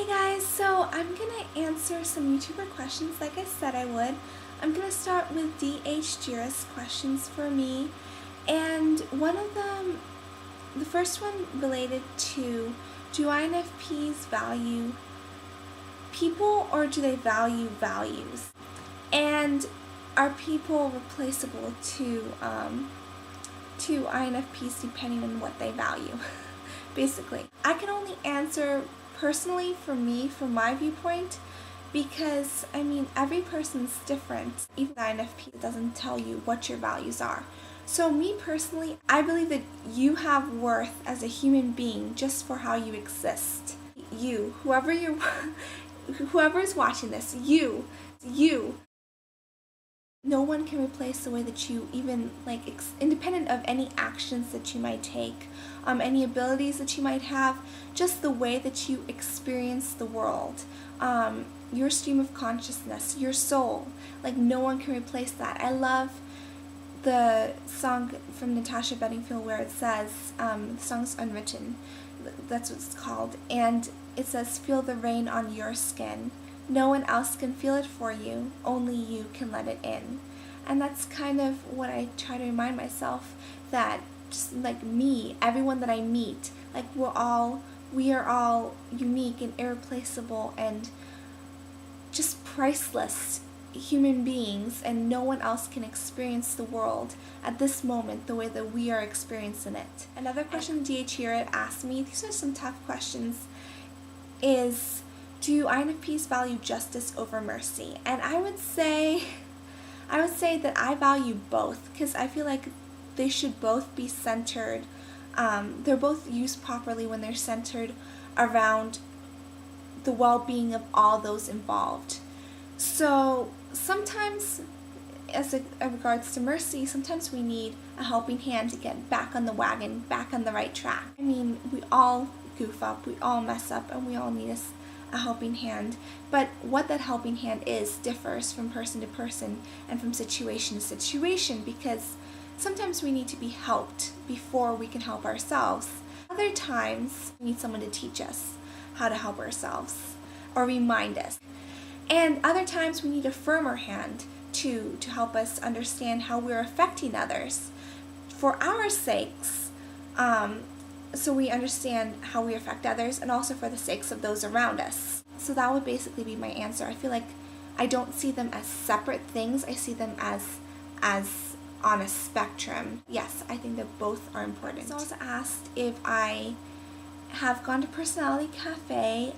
guys, so I'm gonna answer some YouTuber questions like I said I would. I'm gonna start with DH Jira's questions for me, and one of them, the first one related to, do INFPs value people or do they value values? And are people replaceable to INFPs depending on what they value? Basically, I can only answer personally for me, from my viewpoint, because I mean every person's different. Even the INFP doesn't tell you what your values are. So me personally, I believe that you have worth as a human being just for how you exist. You, whoever is watching this, you. No one can replace the way that you, even like independent of any actions that you might take, any abilities that you might have, just the way that you experience the world, your stream of consciousness, your soul. Like no one can replace that. I love the song from Natasha Bedingfield where it says, the song's Unwritten, that's what it's called, and it says, feel the rain on your skin. No one else can feel it for you, only you can let it in. And that's kind of what I try to remind myself, that just like me, everyone that I meet, like we are all unique and irreplaceable and just priceless human beings, and no one else can experience the world at this moment the way that we are experiencing it. Another question DH here asked me, these are some tough questions, is, do INFPs value justice over mercy? And I would say that I value both, because I feel like they should both be centered. They're both used properly when they're centered around the well-being of all those involved. So sometimes, as it regards to mercy, sometimes we need a helping hand to get back on the wagon, back on the right track. I mean, we all goof up, we all mess up, and we all need a helping hand, but what that helping hand is differs from person to person and from situation to situation, because sometimes we need to be helped before we can help ourselves. Other times we need someone to teach us how to help ourselves or remind us, and other times we need a firmer hand to help us understand how we're affecting others for our sakes, so we understand how we affect others, and also for the sakes of those around us. So that would basically be my answer. I feel like I don't see them as separate things. I see them as on a spectrum. Yes, I think that both are important. I was also asked if I have gone to Personality Cafe.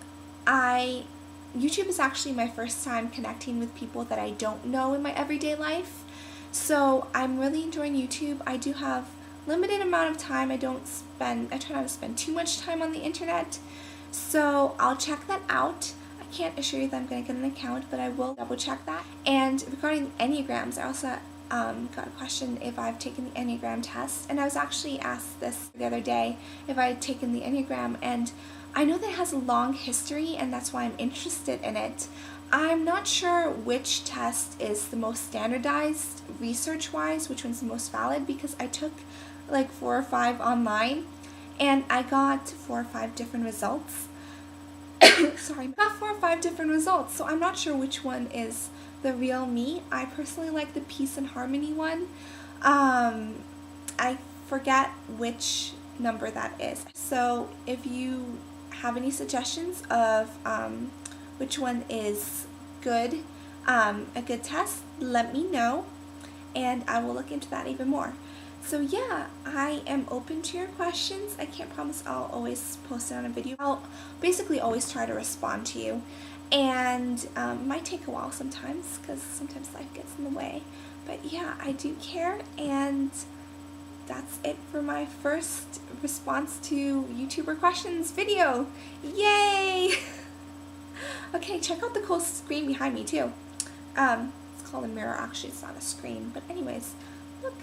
YouTube is actually my first time connecting with people that I don't know in my everyday life. So I'm really enjoying YouTube. I do have limited amount of time. I try not to spend too much time on the internet, so I'll check that out. I can't assure you that I'm going to get an account, but I will double check that. And regarding Enneagrams, I also got a question if I've taken the Enneagram test, and I was actually asked this the other day if I had taken the Enneagram, and I know that it has a long history, and that's why I'm interested in it. I'm not sure which test is the most standardized research-wise, which one's the most valid, because I took like 4 or 5 online, and I got 4 or 5 different results. Sorry, I got 4 or 5 different results, so I'm not sure which one is the real me. I personally like the peace and harmony one. I forget which number that is. So if you have any suggestions of which one is good, a good test, let me know, and I will look into that even more. So yeah, I am open to your questions. I can't promise I'll always post it on a video. I'll basically always try to respond to you, and it might take a while sometimes, because sometimes life gets in the way. But yeah, I do care, and that's it for my first response to YouTuber questions video. Yay! Okay, check out the cool screen behind me too. It's called a mirror. Actually, it's not a screen, but anyways, look.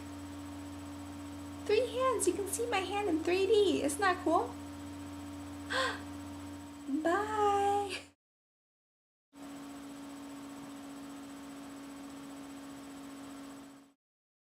3 hands. You can see my hand in 3D. Isn't that cool? Bye.